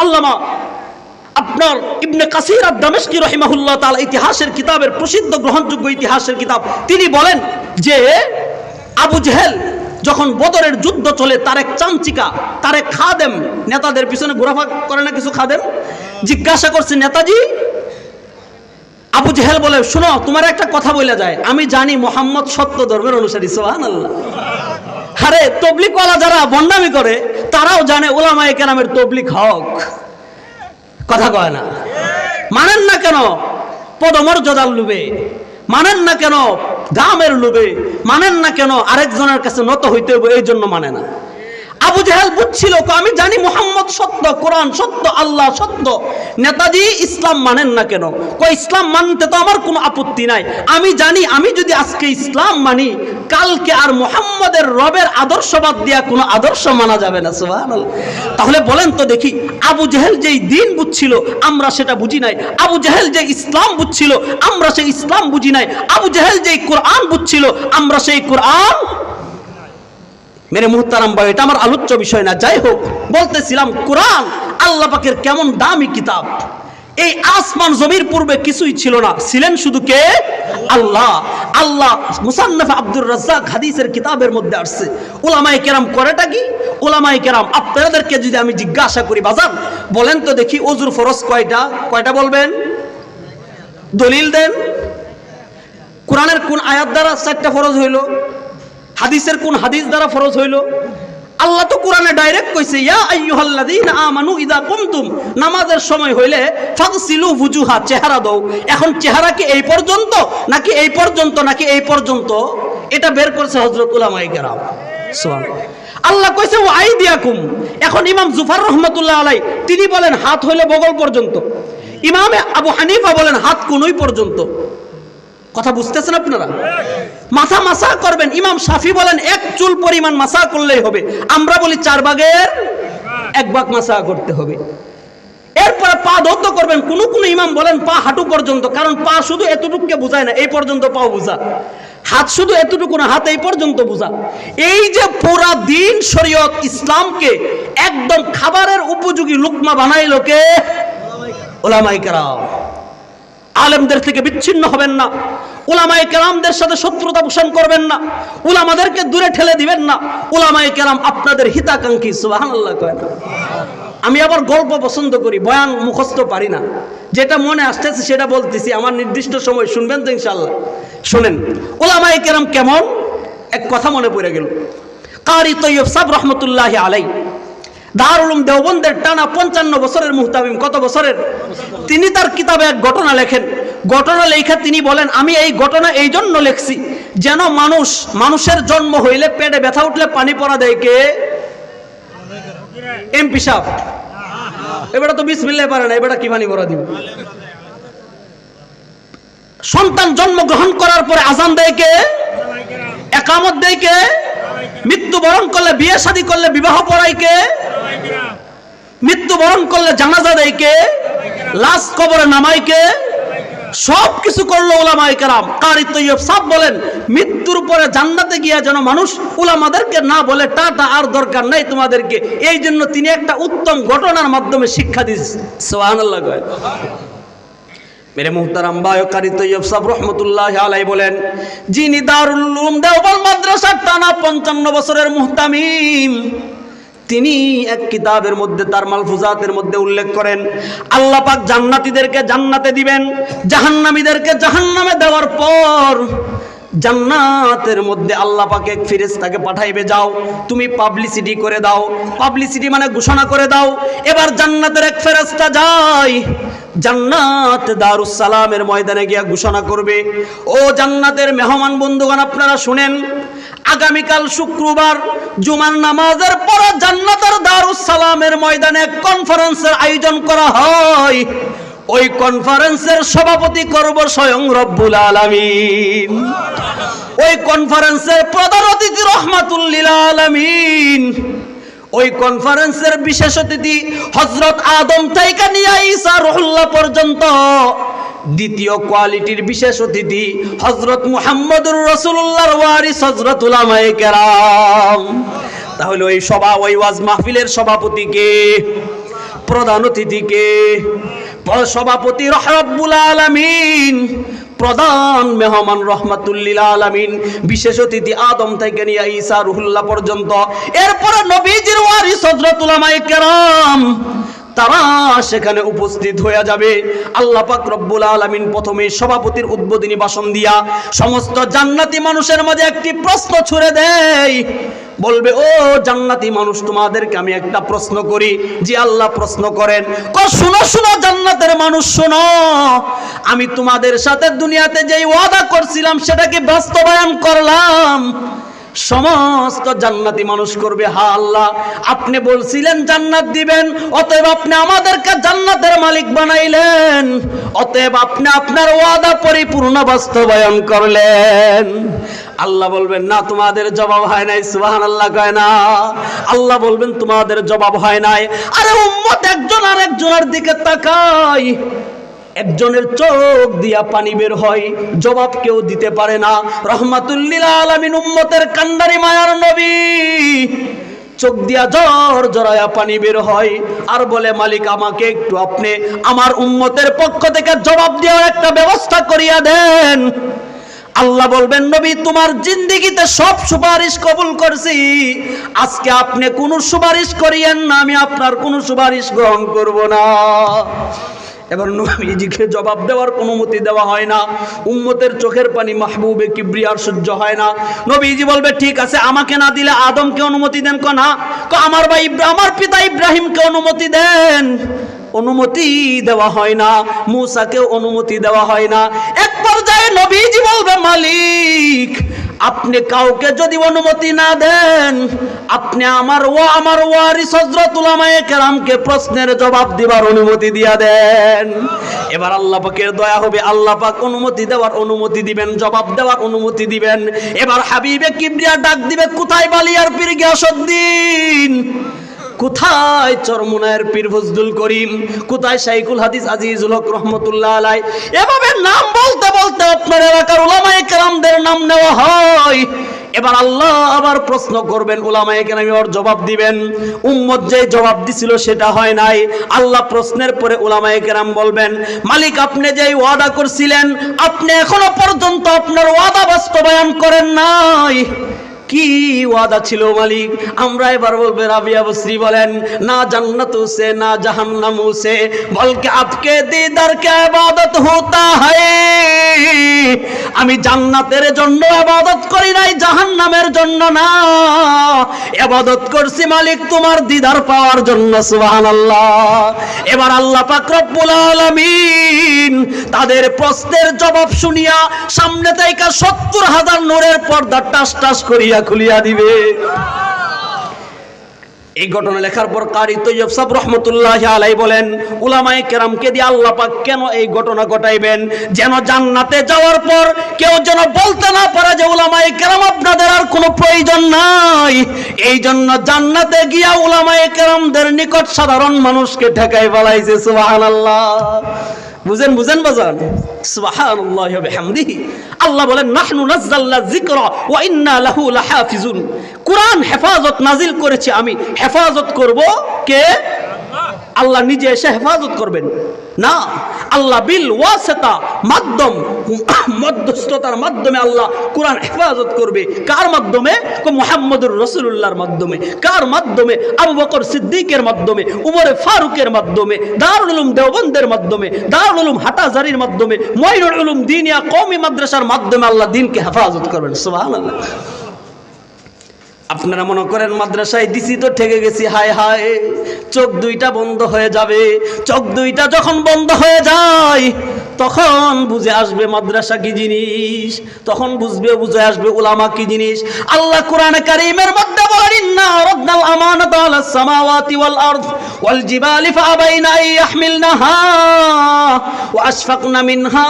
আল্লামা আপনার ইবনে কাসির আদ-দামেশকি রাহিমাহুল্লাহ তাআলা ইতিহাসের কিতাবের প্রসিদ্ধ গ্রহণযোগ্য ইতিহাসের কিতাব, তিনি বলেন যে আবু জেহেল যখন বদরের যুদ্ধ চলে, তার এক চামচিকা, তার এক খাদেম, নেতাদের পিছনে ঘোরাফেরা করে না কিছু খাদেম, জিজ্ঞাসা করছে, নেতাজি। আবু জেহেল বলে, শোনো, তোমার একটা কথা বলে যায়, আমি জানি মোহাম্মদ সত্য ধর্মের অনুসারী। সুবহানাল্লাহ। আরে তবলিগওয়ালা যারা বন্ডামি করে তারাও জানে উলামায়ে কেরামের তবলিগ হক। কথা কয় না? মানেন না কেন? পদমর্যাদার লোভে মানেন না কেন? দামের লোভে মানেন না কেন? আরেকজনের কাছে নত হইতে হবে, এই জন্য মানে না। আবু জেহেল বুঝছিল, আমি জানি মুহাম্মদ সত্য, কোরআন সত্য, আল্লাহ সত্য, নেতাজি ইসলাম মানেন না কেন? ইসলাম মানতে তো আমার কোনো আপত্তি নাই, আমি জানি আমি যদি আজকে ইসলাম মানি, কালকে আর মুহাম্মদের রবের আদর্শবাদ দিয়া কোনো আদর্শ মানা যাবে না। সুবহানাল্লাহ। তাহলে বলেন তো দেখি, আবু জেহেল যেই দিন বুঝছিল আমরা সেটা বুঝি নাই, আবু জেহেল যে ইসলাম বুঝছিল আমরা সেই ইসলাম বুঝি নাই, আবু জেহেল যেই কোরআন বুঝছিল আমরা সেই কোরআন। মেরে মুহতারাম ভাই, এটা আমার আলোচ্য বিষয় না। যাই হোক, বলতেছিলাম কোরআন আল্লাহ পাকের কেমন দামি কিতাব। এই আসমান জমির পূর্বে কিছুই ছিল না, ছিলেন শুধু কে? আল্লাহ। আল্লাহ মুসান্নাফ আব্দুর রাজ্জাক হাদিসের কিতাবের মধ্যে আসছে। উলামায়ে কেরাম করেটা কি? উলামায়ে কেরাম, আপনাদেরকে যদি আমি জিজ্ঞাসা করি, বাজান বলেন তো দেখি, ওযুর ফরজ কয়টা? কয়টা বলবেন? দলিল দেন। কোরআনের কোন আয়াত দ্বারা 4টা ফরজ হইল? হাদিসের কোন হাদিস দ্বারা ফরজ হইল? আল্লাহ তো কোরআনে ডাইরেক্ট কইছে, ইয়া আইয়ুহাল্লাযীনা আমানু ইযা কুমতুম, নামাজের সময় হইলে ফাগসিলু ওয়ুজুহা, চেহারা দাও। এখন চেহারা কি এই পর্যন্ত নাকি এই পর্যন্ত নাকি এই পর্যন্ত? এটা বের করছে হযরত উলামায়ে কেরাম। সুবহানাল্লাহ। আল্লাহ কইছে ওয়া আইদিয়াকুম। এখন ইমাম জুফার রাহমাতুল্লাহ আলাইহি তিনি বলেন হাত হইলে বগল পর্যন্ত, ইমামে আবু হানিফা বলেন হাত কোনই পর্যন্ত। কথা বুঝতেছেন আপনারা? মাথা মাসা করবেন, ইমাম শাফি বলেন 1 চুল পরিমাণ মাসা করলেই হবে, আমরা বলি 4 ভাগের 1 ভাগ মাসা করতে হবে। এরপরে পা ধৌত করবেন, কোন কোন ইমাম বলেন পা হাঁটু পর্যন্ত, কারণ পা শুধু এতটুকুকে বোঝায় না, এই পর্যন্ত পাও বোঝা। হাত শুধু এতটুকু না, হাত এই পর্যন্ত বোঝা। এই যে পুরা দিন শরীয়ত ইসলামকে একদম খাবারের উপযোগী লুকমা বানাইলো কে? উলামায়ে কেরাম। আলেমদের থেকে বিচ্ছিন্ন হবেন না, উলামায়ে কেরামদের সাথে শত্রুতা পোষণ করবেন না, উলামাদেরকে দূরে ঠেলে দিবেন না। উলামায়ে কেরাম আপনাদের হিতাকাঙ্ক্ষী। সুবহানাল্লাহ কয় না? আমি আবার গল্প পছন্দ করি, বয়ান মুখস্থ পারি না, যেটা মনে আসতেছে সেটা বলতেছি, আমার নির্দিষ্ট সময় শুনবেন তো ইনশাআল্লাহ। শুনেন উলামায়ে কেরাম কেমন। এক কথা মনে পড়ে গেল, কারি তৈয়ব সাহেব রহমতুল্লাহি আলাইহি দারুল উলুম দেওবন্দের টানা 55 বছরের মুহতামিম। কত বছরের? তিনি তার কিতাবে এক ঘটনা লেখেন। ঘটনা লেখা তিনি বলেন, আমি এই ঘটনা এই জন্য লেখছি যেন মানুষের জন্ম হইলে পেটে ব্যথা উঠলে পানি পড়া দেয় কে? এমপি সাহেব। এবারে তো বিসমিল্লাহ পারে না, এবারে কি পানি পড়া দিব? সন্তান জন্মগ্রহণ করার পরে আজান দেয় কে? একামত দেয় কে? মৃত্যুবরণ করলে, বিয়ে শাদী করলে বিবাহ পড়ায় কে? মৃত্যুবরণ করলে জানাজা দেয় কে? লাশ কবরে নামায় কে? সব কিছু করলো উলামায়ে কেরাম। কারি তৈয়ব সাহেব বলেন, মৃত্যুর পরে জান্নাতে গিয়া যেন মানুষ উলামাদেরকে না বলে টাটা আর দরকার নাই তোমাদেরকে, এই জন্য তিনি একটা উত্তম ঘটনার মাধ্যমে শিক্ষা দিয়েছে। সুবহানাল্লাহ। মেরে মুহতারাম ভাই, কারি তৈয়ব সাহেব রহমতুল্লাহি আলাইহি বলেন, যিনি দারুল উলুম দেওবন্দ মাদ্রাসার টানা 55 বছরের মুহতামিম, তিনি এক কিতাবের মধ্যে তার মালফুজাতের মধ্যে উল্লেখ করেন, আল্লাহ পাক জান্নাতীদেরকে জান্নাতে দিবেন, জাহান্নামীদেরকে জাহান্নামে দেওয়ার পর জান্নাতের মধ্যে আল্লাহ পাক এক ফেরেশতাকে পাঠাইবে, যাও তুমি পাবলিসিটি করে দাও। পাবলিসিটি মানে ঘোষণা করে দাও। এবার জান্নাতের এক ফেরেশতা যায়, জান্নাত দারুস সালামের ময়দানে গিয়া ঘোষণা করবে, ও জান্নাতের মেহমান বন্ধুগণ, আপনারা শুনেন, আগামীকাল শুক্রবার জুমার নামাজের পর জান্নাতের দারুস সালামের ময়দানে কনফারেন্সের আয়োজন করা হয়। ওই কনফারেন্সের সভাপতি করব স্বয়ং রব্বুল আলামিন। ওই কনফারেন্সের প্রধান অতিথি রহমাতুল লিল আলামিন। ওই কনফারেন্সের বিশেষ অতিথি হযরত আদম থেকে নিয়ে ঈসা রুহুল্লাহ পর্যন্ত দ্বিতীয় কোয়ালিটির বিশেষ অতিথি হযরত মুহাম্মদুর রাসূলুল্লাহর ওয়ারিস হযরত উলামায়ে কেরাম। তাহলে ওই সভা, ওই ওয়াজ মাহফিলের সভাপতি কে? প্রধান অতিথিকে সভাপতি রব্বুল আলামিন, প্রধান মেহমান রহমাতুল্লিল আলামিন, বিশেষ অতিথি আদম থেকে নিয়ে ঈসা রুহুল্লাহ পর্যন্ত, এরপরে নবীজির ওয়ারিস হযরত উলামায়ে কেরাম তারা সেখানে উপস্থিত হয়ে যাবে। আল্লাহ পাক রব্বুল আলামিন প্রথমে সভাপতির উদ্বোধনী ভাষণ দিয়া সমস্ত জান্নাতি মানুষের মাঝে একটি প্রশ্ন ছুড়ে দেয়, বলবে, ও জান্নাতি মানুষ, তোমাদেরকে আমি একটা প্রশ্ন করি। জি আল্লাহ, প্রশ্ন করেন। শুনো শুনো জান্নাতের মানুষ শোনো, আমি তোমাদের সাথে দুনিয়াতে যেই ওয়াদা করছিলাম সেটাকে বাস্তবায়ন করলাম। সমস্ত জান্নাতি মানুষ করবে, হ্যাঁ আল্লাহ, আপনি বলছিলেন জান্নাত দিবেন, অতএব আপনি আমাদেরকে জান্নাতের মালিক বানাইলেন, অতএব আপনি আপনার ওয়াদা পরিপূর্ণ বাস্তবায়ন করলেন। আল্লাহ বলবেন, না, তোমাদের জবাব হয় নাই। সুবহানাল্লাহ কয় না? আল্লাহ বলবেন, তোমাদের জবাব হয় নাই। আরে উম্মত একজন আর একজনের দিকে তাকায়, একজনের চোখ দিয়া পানি বের হয়, জবাব কেউ দিতে পারে না। রহমাতুল্লিল আলামিন উম্মতের কান্ডারি মায়ার নবী, চোখ দিয়া জ্বর জড়ায়া পানি বের হয় আর বলে, মালিক আমাকে একটু আপনি আমার উম্মতের পক্ষ থেকে জবাব দেওয়ার একটা ব্যবস্থা করিয়া দেন। আল্লাহ বলবেন, নবী, তোমার জিন্দেগিতে সব সুপারিশ কবুল করছি, আজকে আপনি কোন সুপারিশ করিয়েন না, আমি আপনার কোন সুপারিশ গ্রহণ করব না। এবার নবীজিকে জবাব দেওয়ার অনুমতি দেওয়া হয় না। উম্মতের চোখের পানি মাহবুবে কিবরিয়ার সহ্য হয় না। নবীজি বলবে, ঠিক আছে, আমাকে না দিলে আদমকে অনুমতি দেন। না, আমার ভাই আমার পিতা ইব্রাহিমকে অনুমতি দেন। অনুমতি দেওয়া হয় না, মূসাকে অনুমতি দেওয়া হয় না। এক পর্যায়ে নবীজি বলবে, মালিক, আপনি কাউকে যদি অনুমতি না দেন, আপনি আমার ওয়ারিস হযরত উলামায়ে কেরামকে প্রশ্নের জবাব দিবার অনুমতি দিয়া দেন। এবার আল্লাহ পাকের দয়া হবে, আল্লাহ পাক অনুমতি দেওয়ার অনুমতি দিবেন, জবাব দেওয়ার অনুমতি দিবেন। এবার হাবিবে কিবরিয়া ডাক দিবে, কোথায় বালিয়ার পীর গিয়াসউদ্দিন, কোথায় চরমুনায়ের পীর ফজলুল করিম, কোথায় শাইখুল হাদিস আজিজুল হক রহমতুল্লাহ আলাইহি। এভাবে নাম বলতে বলতে আপনার এলাকার উলামায়ে কেরামদের নাম নেওয়া হয়। এবার আল্লাহ আবার প্রশ্ন করবেন, উলামায়ে কেরাম ওর জবাব দিবেন। উম্মত যে জবাব দিছিল সেটা হয় নাই। আল্লাহ প্রশ্নের পরে উলামায়ে কেরাম বলবেন, মালিক, আপনি যেই ওয়াদা করছিলেন, আপনি এখনো পর্যন্ত আপনার ওয়াদা বাস্তবায়ন করেন নাই। কি ওয়াদা ছিল মালিক? আমরা এবার বলবে, রাবিয়া বসরি বলেন, না জান্নাত সে না জাহান্নাম সে, বলকে আপকে দীদার কে ইবাদত হোতা হ্যায়। আমি জান্নাতের জন্য ইবাদত করি নাই, জাহান্নামের জন্য না। ইবাদত করছি মালিক তোমার দিদার পাওয়ার জন্য। সুবহানাল্লাহ। এবার আল্লাহ পাক রব্বুল আলামিন তাদের প্রশ্নের জবাব শুনিয়া সামনে থেকে ৭০,০০০ নূরের পর্দা টাস টাস করিয়া খুলিয়া দিবে। এই ঘটনা লেখার পর কারি তৈয়ব সাহেব রহমতুল্লাহি আলাইহি বলেন, উলামায়ে কেরামকে দিয়ে আল্লাহ পাক কেন এই ঘটনা ঘটাইবেন? যেন জান্নাতে যাওয়ার পর কেউ যেন বলতে না পারে যে উলামায়ে কেরাম আপনাদের আর কোনো প্রয়োজন নাই। এই জন্য জান্নাতে গিয়া উলামায়ে কেরামদের নিকট সাধারণ মানুষকে ঠেকাই ফেলাইছে। সুবহানাল্লাহ। বুঝেন বাজান? সুবহানাল্লাহি ওয়া বিহামদিহি। আল্লাহ বলেন, নাহনু নাযালনা যিকরা ওয়া ইন্না লাহু লাহাফিজুন। কুরআন হেফাজত নাজিল করেছি আমি, হেফাজত করব কে? আল্লাহ নিজে এসে হেফাজত করবেন না, আল্লাহ বিল ওয়াসিতা, মাধ্যম, মধ্যস্থতার মাধ্যমে আল্লাহ কুরআন হেফাজত করবে। কার মাধ্যমে? মুহাম্মদুর রাসূলুল্লাহর মাধ্যমে। কার মাধ্যমে? আবু বকর সিদ্দিকের মাধ্যমে, উমরে ফারুকের মাধ্যমে, দারুল উলুম দেওবন্দের মাধ্যমে, দারুল উলুম হাটাজারির মাধ্যমে, মুঈনুল উলুম দিনিয়া কওমি মাদ্রাসার মাধ্যমে আল্লাহ দ্বীনকে হেফাজত করবেন। সুবহানাল্লাহ। আপনারা মনে করেন মাদ্রাসায় দিছি তো ঠেকে গেছি, হায় হায়, চোখ দুইটা বন্ধ হয়ে যাবে। চোখ দুইটা যখন বন্ধ হয়ে যায় তখন বুঝে আসবে মাদ্রাসা কি জিনিস, তখন বুঝে আসবে উলামা কি জিনিস। আল্লাহ কোরআনে কারীমের মধ্যে বলেন, ইন্না আরাদনাল আমানাতা আলাস সামাওয়াতি ওয়াল আরদ ওয়াল জিবালি ফাআবাইনা আন ইয়াহমিলনাহা ওয়া আশফাকনা মিনহা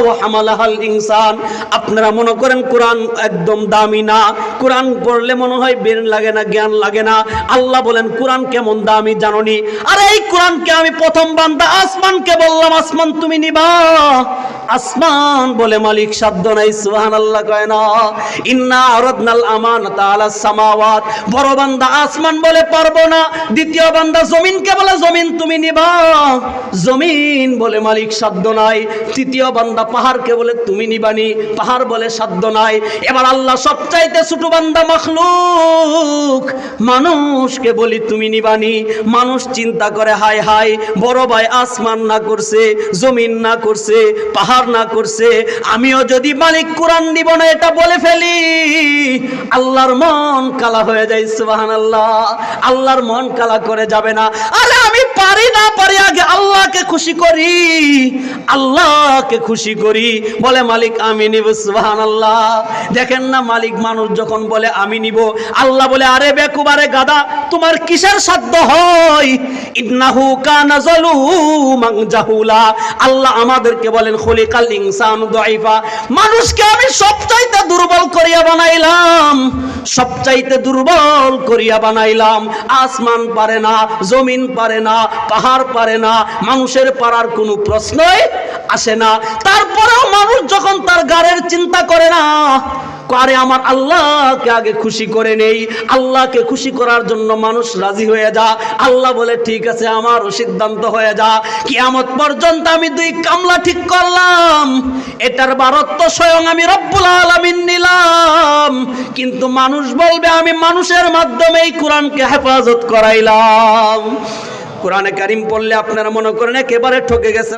ওয়া হামালাহাল ইনসান। আপনারা মনে করেন কোরআন একদম দামি না, কোরআন পড়লে মনে হয় বের লাগে না, জ্ঞান লাগে না। আল্লাহ বলেন, কোরআন কেমন দামি জানোনি? আরে এই কোরআনকে আমি প্রথম বান্দা আসমানকে বললাম, আসমান তুমি নিবা, আসমান বলে মালিক সাধ্য নাই, সুবহানাল্লাহ কয় না। ইন্না আরাদনাল আমানাতা আলাস সামাওয়াত, বড় বান্দা আসমান বলে পারবো না। দ্বিতীয় বান্দা জমিনকে বলে জমিন তুমি নিবা, জমিন বলে মালিক সাধ্য নাই। তৃতীয় বান্দা পাহাড়কে বলে তুমি নিবানি, পাহাড় বলে সাধ্য নাই। এবার আল্লাহ সবচাইতে ছোট বান্দা মাখলুক, মানুষকে বলি তুমি নিবানি। মানুষ চিন্তা করে হায় হায়, বড় ভাই আসমান না করছে, জমিন না করছে, পাহাড় না করছে, আমিও যদি মালিক কোরআন দিব না এটা বলে ফেলি, আল্লাহর মন কালা হয়ে যায়। সুবহানাল্লাহ, আল্লাহর মন কালা করে যাবে না। আরে আমি পারি না পারি, আগে আল্লাহকে খুশি করি, আল্লাহকে খুশি করি, বলে মালিক আমি নিব। সুবহানাল্লাহ, দেখেন না মালিক মানুষ যখন বলে আমি নিব, আল্লাহ বলে আরে বেকুব, আরে গাদা, তোমার কিসের সাধ্য হয়? ইন্নাহু কানা যালুমান জাহুলা। আল্লাহ আমাদেরকে বলেন খুলিকাল ইনসানু দাঈফা, মানুষকে আমি সবচাইতে দুর্বল করিয়া বানাইলাম, সবচাইতে দুর্বল করিয়া বানাইলাম। আসমান পারে না, জমিন পারে না, পাহাড় পারে না, মানুষের পারার কোনো প্রশ্নই আসে না। তারপরেও মানুষ যখন তার গাড়ের চিন্তা করে না, আরে আমার আল্লাহকে আগে খুশি করে নেই, আল্লাহকে খুশি করার জন্য মানুষ রাজি হয়ে যা। আল্লাহ বলে ঠিক আছে, আমারও সিদ্ধান্ত হয়ে যা, কিয়ামত পর্যন্ত আমি 2 কামলা ঠিক করলাম, এটার বারত্ব স্বয়ং আমি রব্বুল আলামিন নিলাম। কিন্তু মানুষ বলবে আমি মানুষের মাধ্যমে এই কোরআনকে হেফাজত করাইলাম। কোরআনে কারিম পড়লে আপনারা মনে করেন একেবারে ঠকে গেছেন।